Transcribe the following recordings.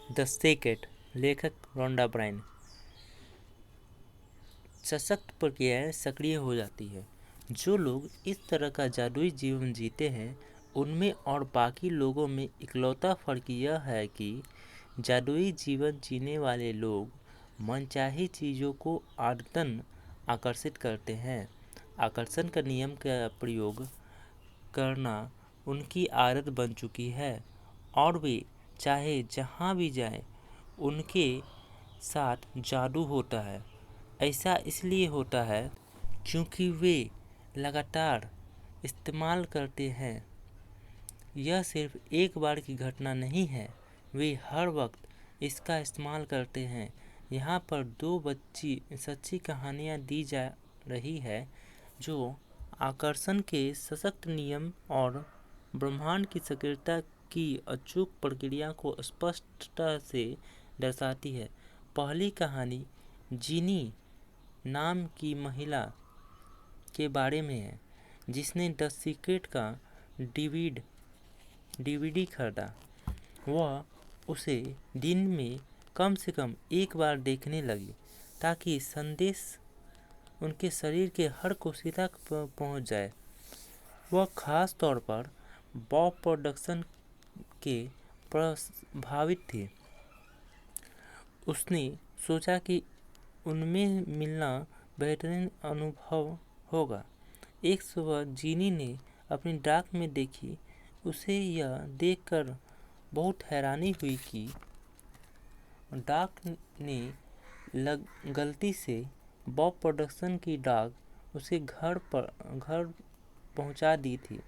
The secret, लेखक रोंडा Brian. सशक्त प्रक्रियाएं सक्रिय हो जाती है। जो लोग इस तरह का जादुई जीवन जीते हैं उनमें और बाकी लोगों में इकलौता फर्क यह है कि जादुई जीवन जीने वाले लोग मनचाही चीज़ों को आदतन आकर्षित करते हैं। आकर्षण का नियम का प्रयोग करना उनकी आदत बन चुकी है और वे चाहे जहाँ भी जाएं उनके साथ जादू होता है। ऐसा इसलिए होता है क्योंकि वे लगातार इस्तेमाल करते हैं। यह सिर्फ एक बार की घटना नहीं है, वे हर वक्त इसका इस्तेमाल करते हैं। यहाँ पर दो सच्ची कहानियाँ दी जा रही है जो आकर्षण के सशक्त नियम और ब्रह्मांड की सक्रियता की अचूक प्रक्रिया को स्पष्टता से दर्शाती है। पहली कहानी जीनी नाम की महिला के बारे में है जिसने द सीक्रेट का डीवीडी खरीदा। वह उसे दिन में कम से कम एक बार देखने लगी ताकि संदेश उनके शरीर के हर कोशिका तक पहुंच जाए। वह खास तौर पर बॉब प्रोडक्शन के प्रभावित थी। उसने सोचा कि उनमें मिलना बेहतरीन अनुभव होगा। एक सुबह जीनी ने अपनी डाक में देखी। उसे यह देखकर बहुत हैरानी हुई कि डाक ने गलती से बॉब प्रोडक्शन की डाक उसके घर पहुंचा दी थी।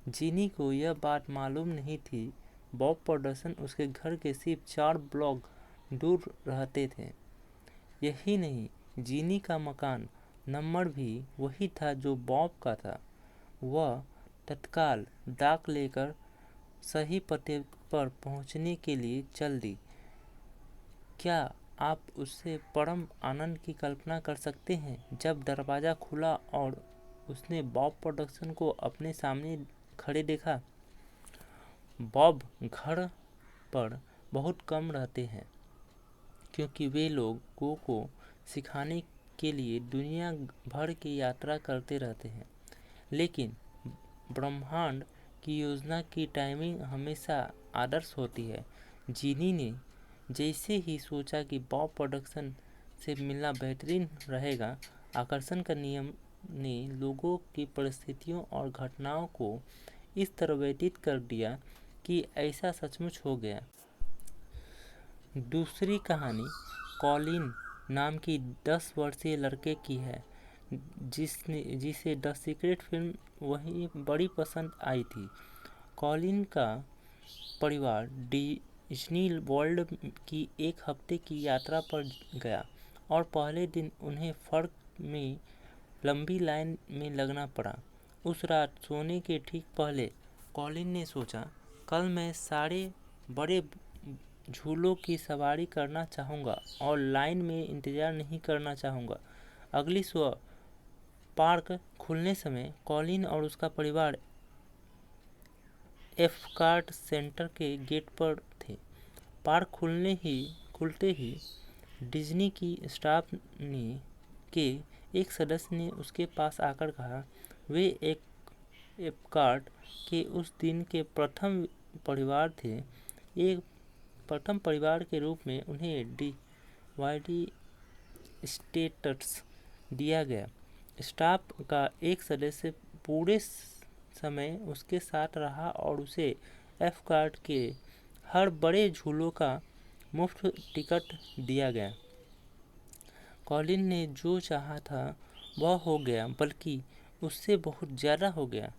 जीनी को यह बात मालूम नहीं थी बॉब प्रोडक्शन उसके घर के सिर्फ 4 ब्लॉक दूर रहते थे। यही नहीं, जीनी का मकान नंबर भी वही था जो बॉब का था। वह तत्काल डाक लेकर सही पते पर पहुंचने के लिए चल दी। क्या आप उससे परम आनंद की कल्पना कर सकते हैं जब दरवाज़ा खुला और उसने बॉब प्रोडक्शन को अपने सामने खड़े देखा। बॉब घर पर बहुत कम रहते हैं क्योंकि वे लोगों को सिखाने के लिए दुनिया भर की यात्रा करते रहते हैं। लेकिन ब्रह्मांड की योजना की टाइमिंग हमेशा आदर्श होती है। जीनी ने जैसे ही सोचा कि बॉब प्रोडक्शन से मिलना बेहतरीन रहेगा, आकर्षण का नियम ने लोगों की परिस्थितियों और घटनाओं को इस तरह व्यतीत कर दिया कि ऐसा सचमुच हो गया। दूसरी कहानी कॉलिन नाम की 10 वर्षीय लड़के की है जिसे द सीक्रेट फिल्म वही बड़ी पसंद आई थी। कॉलिन का परिवार डिज्नी वर्ल्ड की एक हफ्ते की यात्रा पर गया और पहले दिन उन्हें पार्क में लंबी लाइन में लगना पड़ा। उस रात सोने के ठीक पहले कॉलिन ने सोचा, कल मैं सारे बड़े झूलों की सवारी करना चाहूँगा और लाइन में इंतज़ार नहीं करना चाहूँगा। अगली सुबह पार्क खुलने समय कॉलिन और उसका परिवार एफकार्ट सेंटर के गेट पर थे। पार्क खुलते ही डिज्नी की स्टाफ के एक सदस्य ने उसके पास आकर कहा, वे एफकार्ट के उस दिन के प्रथम परिवार के रूप में उन्हें डीवाईडी स्टेटस दिया गया। स्टाफ का एक सदस्य पूरे समय उसके साथ रहा और उसे एफकार्ट के हर बड़े झूलों का मुफ्त टिकट दिया गया। कॉलिन ने जो चाहा था वह हो गया, बल्कि उससे बहुत ज़्यादा हो गया।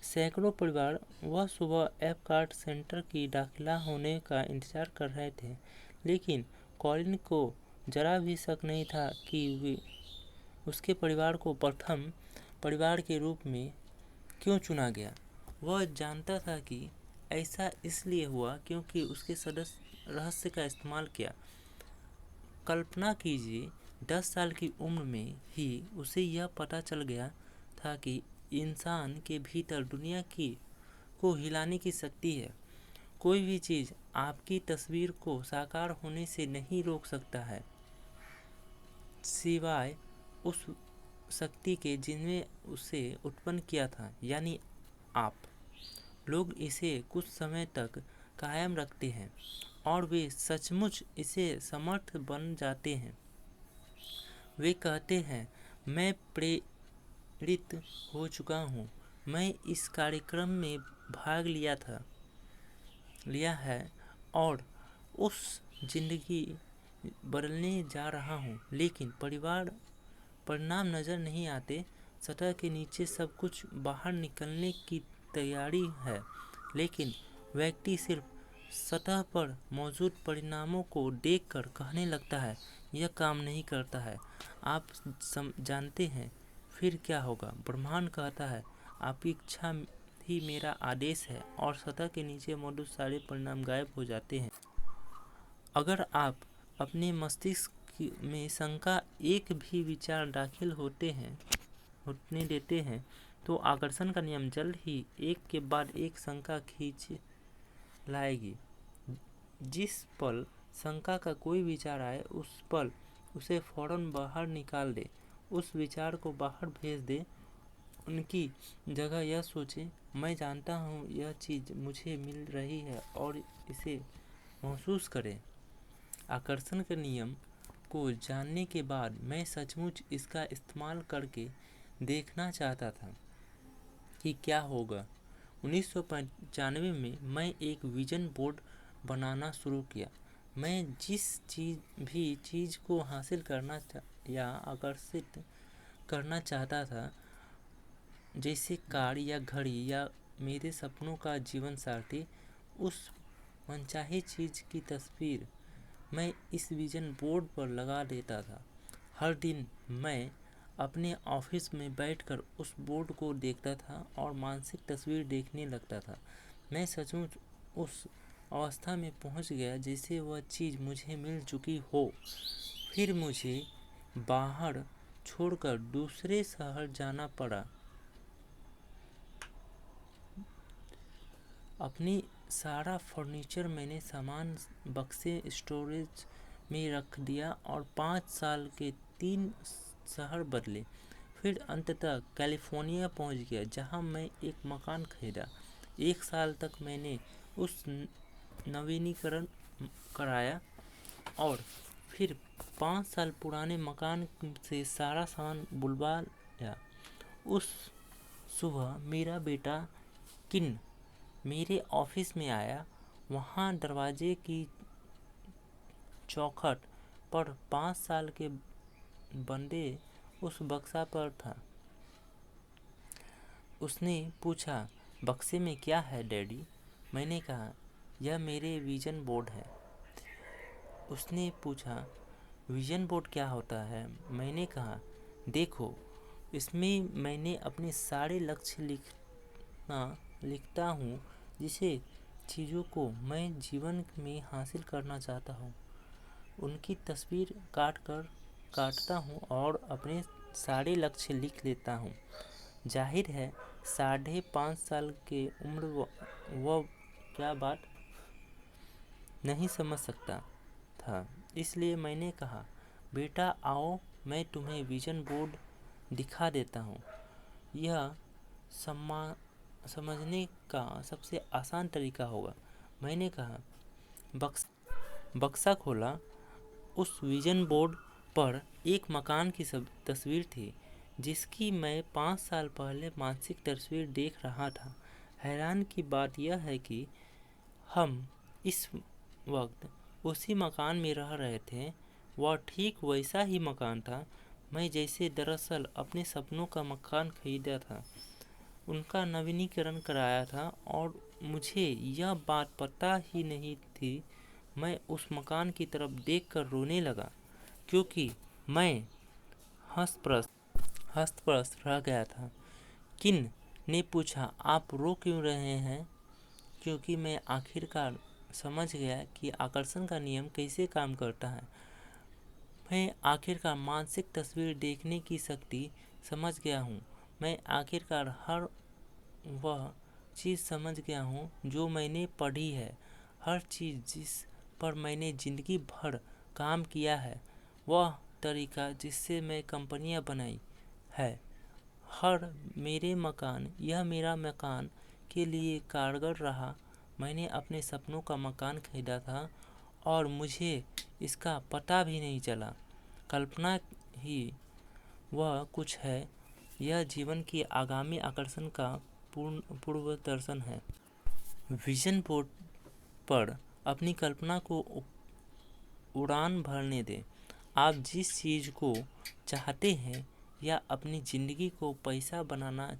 सैकड़ों परिवार वह सुबह एफकार्ट सेंटर की दाखिला होने का इंतजार कर रहे थे, लेकिन कॉलिन को जरा भी शक नहीं था कि वे उसके परिवार को प्रथम परिवार के रूप में क्यों चुना गया। वह जानता था कि ऐसा इसलिए हुआ क्योंकि उसके सदस्य रहस्य का इस्तेमाल किया। कल्पना कीजिए, 10 साल की उम्र में ही उसे यह पता चल गया था कि इंसान के भीतर दुनिया को हिलाने की शक्ति है। कोई भी चीज़ आपकी तस्वीर को साकार होने से नहीं रोक सकता है, सिवाय उस शक्ति के जिनने उसे उत्पन्न किया था, यानी आप। लोग इसे कुछ समय तक कायम रखते हैं और वे सचमुच इसे समर्थ बन जाते हैं। वे कहते हैं, मैं प्रेरित हो चुका हूँ, मैं इस कार्यक्रम में भाग लिया है और उस जिंदगी बदलने जा रहा हूँ। लेकिन परिणाम नजर नहीं आते। सतह के नीचे सब कुछ बाहर निकलने की तैयारी है, लेकिन व्यक्ति सिर्फ सतह पर मौजूद परिणामों को देखकर कहने लगता है, यह काम नहीं करता है। आप जानते हैं फिर क्या होगा? ब्रह्मांड कहता है, आपकी इच्छा ही मेरा आदेश है, और सतह के नीचे मौजूद सारे परिणाम गायब हो जाते हैं। अगर आप अपने मस्तिष्क में शंका एक भी विचार दाखिल होने देते हैं, तो आकर्षण का नियम जल्द ही एक के बाद एक शंका खींच लाएगी। जिस पल शंका का कोई विचार आए, उस पल उसे फौरन बाहर निकाल दे, उस विचार को बाहर भेज दे। उनकी जगह यह सोचे, मैं जानता हूँ यह चीज़ मुझे मिल रही है, और इसे महसूस करें। आकर्षण के नियम को जानने के बाद मैं सचमुच इसका इस्तेमाल करके देखना चाहता था कि क्या होगा। 1995 में मैं एक विजन बोर्ड बनाना शुरू किया। मैं जिस चीज़ को हासिल करना या आकर्षित करना चाहता था, जैसे कार या घड़ी या मेरे सपनों का जीवन साथी, उस मनचाही चीज़ की तस्वीर मैं इस विजन बोर्ड पर लगा देता था। हर दिन मैं अपने ऑफिस में बैठकर उस बोर्ड को देखता था और मानसिक तस्वीर देखने लगता था। मैं सचमुच उस अवस्था में पहुंच गया जैसे वह चीज़ मुझे मिल चुकी हो। फिर मुझे बाहर छोड़कर दूसरे शहर जाना पड़ा। अपनी सारा फर्नीचर मैंने सामान बक्से स्टोरेज में रख दिया और 5 साल के 3 शहर बदले। फिर अंततः कैलिफोर्निया पहुंच गया, जहां मैं एक मकान खरीदा। 1 साल तक मैंने उस नवीनीकरण कराया और फिर 5 साल पुराने मकान से सारा सामान बुलवा लिया। उस सुबह मेरा बेटा किन मेरे ऑफिस में आया। वहाँ दरवाजे की चौखट पर 5 साल के बंदे उस बक्सा पर था। उसने पूछा, बक्से में क्या है डैडी? मैंने कहा, यह मेरे विजन बोर्ड है। उसने पूछा, विजन बोर्ड क्या होता है? मैंने कहा, देखो, इसमें मैंने अपने सारे लक्ष्य लिखता हूँ, जिसे चीज़ों को मैं जीवन में हासिल करना चाहता हूँ। उनकी तस्वीर काटता हूँ और अपने सारे लक्ष्य लिख लेता हूँ। जाहिर है 5.5 साल के उम्र वह क्या बात नहीं समझ सकता था। इसलिए मैंने कहा, बेटा आओ, मैं तुम्हें विजन बोर्ड दिखा देता हूँ। यह समझने का सबसे आसान तरीका होगा। मैंने कहा, बक्सा खोला। उस विजन बोर्ड पर एक मकान की तस्वीर थी, जिसकी मैं 5 साल पहले मानसिक तस्वीर देख रहा था। हैरान की बात यह है कि हम इस वक्त उसी मकान में रह रहे थे। वह ठीक वैसा ही मकान था मैं जैसे दरअसल अपने सपनों का मकान खरीदा था, उनका नवीनीकरण कराया था, और मुझे यह बात पता ही नहीं थी। मैं उस मकान की तरफ देखकर रोने लगा, क्योंकि मैं हस्तप्रस्त रह गया था। किन ने पूछा, आप रो क्यों रहे हैं? क्योंकि मैं आखिरकार समझ गया कि आकर्षण का नियम कैसे काम करता है। मैं आखिरकार मानसिक तस्वीर देखने की शक्ति समझ गया हूँ। मैं आखिरकार हर वह चीज़ समझ गया हूँ जो मैंने पढ़ी है। हर चीज़ जिस पर मैंने ज़िंदगी भर काम किया है, वह तरीका जिससे मैं कंपनियां बनाई है, यह मेरा मकान के लिए कारगर रहा। मैंने अपने सपनों का मकान खरीदा था और मुझे इसका पता भी नहीं चला। कल्पना ही वह कुछ है, यह जीवन की आगामी आकर्षण का पूर्व दर्शन है। विजन बोर्ड पर अपनी कल्पना को उड़ान भरने दें। आप जिस चीज़ को चाहते हैं या अपनी ज़िंदगी को जैसा बनाना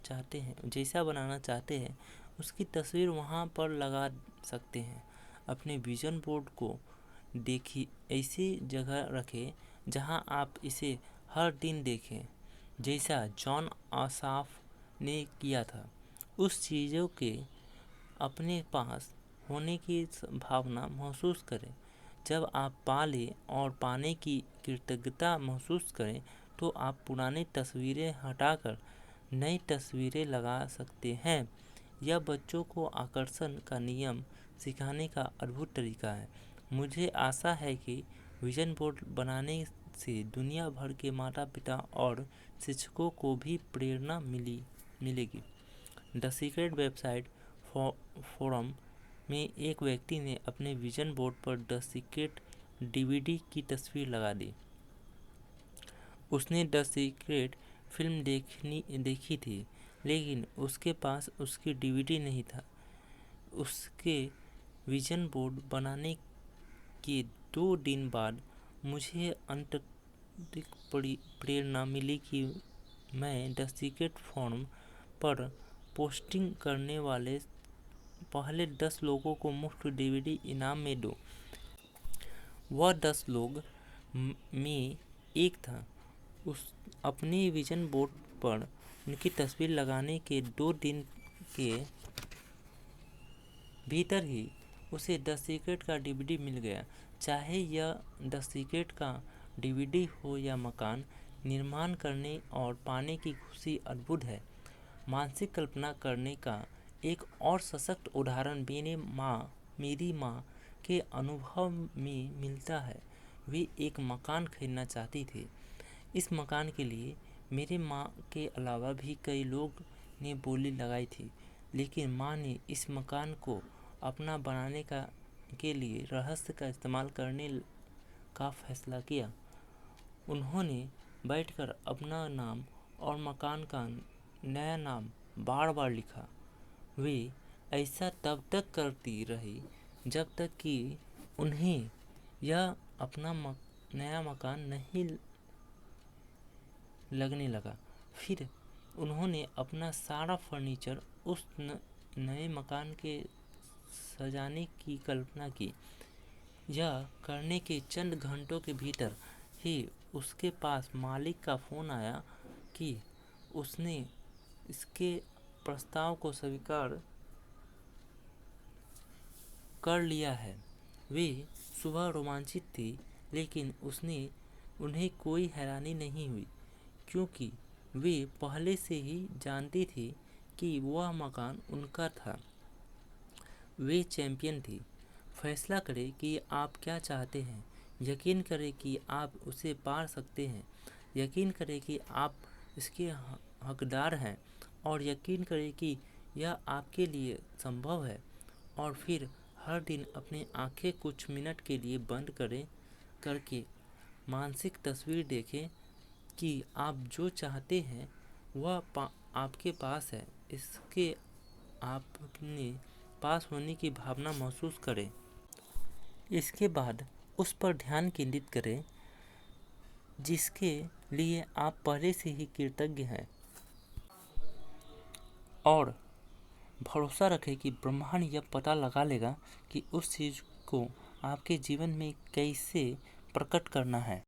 चाहते हैं, उसकी तस्वीर वहाँ पर लगा सकते हैं। अपने विजन बोर्ड को ऐसी जगह रखें जहाँ आप इसे हर दिन देखें, जैसा जॉन आसाफ ने किया था। उस चीज़ों के अपने पास होने की भावना महसूस करें। जब आप पाले और पाने की कृतज्ञता महसूस करें, तो आप पुरानी तस्वीरें हटाकर नई तस्वीरें लगा सकते हैं। यह बच्चों को आकर्षण का नियम सिखाने का अद्भुत तरीका है। मुझे आशा है कि विजन बोर्ड बनाने से दुनिया भर के माता पिता और शिक्षकों को भी प्रेरणा मिलेगी। द सीक्रेट वेबसाइट फोरम में एक व्यक्ति ने अपने विजन बोर्ड पर द सीक्रेट डीवीडी की तस्वीर लगा दी। उसने द सीक्रेट फिल्म देखी थी, लेकिन उसके पास उसकी डीवीडी नहीं था। उसके विजन बोर्ड बनाने के 2 दिन बाद मुझे अत्यधिक प्रेरणा मिली कि मैं द सीक्रेट फोरम पर पोस्टिंग करने वाले पहले 10 लोगों को मुफ्त डीवीडी इनाम में दूं। वह 10 लोग में एक था। अपने विजन बोर्ड पर उनकी तस्वीर लगाने के 2 दिन के भीतर ही उसे द सीक्रेट का डीवीडी मिल गया। चाहे यह द सीक्रेट का डीवीडी हो या मकान, निर्माण करने और पाने की खुशी अद्भुत है। मानसिक कल्पना करने का एक और सशक्त उदाहरण मेरी माँ के अनुभव में मिलता है। वे एक मकान खरीदना चाहती थी। इस मकान के लिए मेरे माँ के अलावा भी कई लोग ने बोली लगाई थी, लेकिन माँ ने इस मकान को अपना बनाने के लिए रहस्य का इस्तेमाल करने का फैसला किया। उन्होंने बैठकर अपना नाम और मकान का नया नाम बार बार लिखा। वे ऐसा तब तक करती रही जब तक कि उन्हें यह अपना नया मकान नहीं लगने लगा। फिर उन्होंने अपना सारा फर्नीचर उस नए मकान के सजाने की कल्पना की। यह करने के चंद घंटों के भीतर ही उसके पास मालिक का फ़ोन आया कि उसने इसके प्रस्ताव को स्वीकार कर लिया है। वे सुबह रोमांचित थी, लेकिन उन्हें कोई हैरानी नहीं हुई, क्योंकि वे पहले से ही जानती थी कि वह मकान उनका था। वे चैंपियन थी। फैसला करें कि आप क्या चाहते हैं। यकीन करें कि आप उसे पा सकते हैं। यकीन करें कि आप इसके हकदार हैं, और यकीन करें कि यह आपके लिए संभव है। और फिर हर दिन अपनी आंखें कुछ मिनट के लिए बंद करके मानसिक तस्वीर देखें कि आप जो चाहते हैं वह आपके पास है। इसके अपने पास होने की भावना महसूस करें। इसके बाद उस पर ध्यान केंद्रित करें जिसके लिए आप पहले से ही कृतज्ञ हैं, और भरोसा रखें कि ब्रह्मांड यह पता लगा लेगा कि उस चीज़ को आपके जीवन में कैसे प्रकट करना है।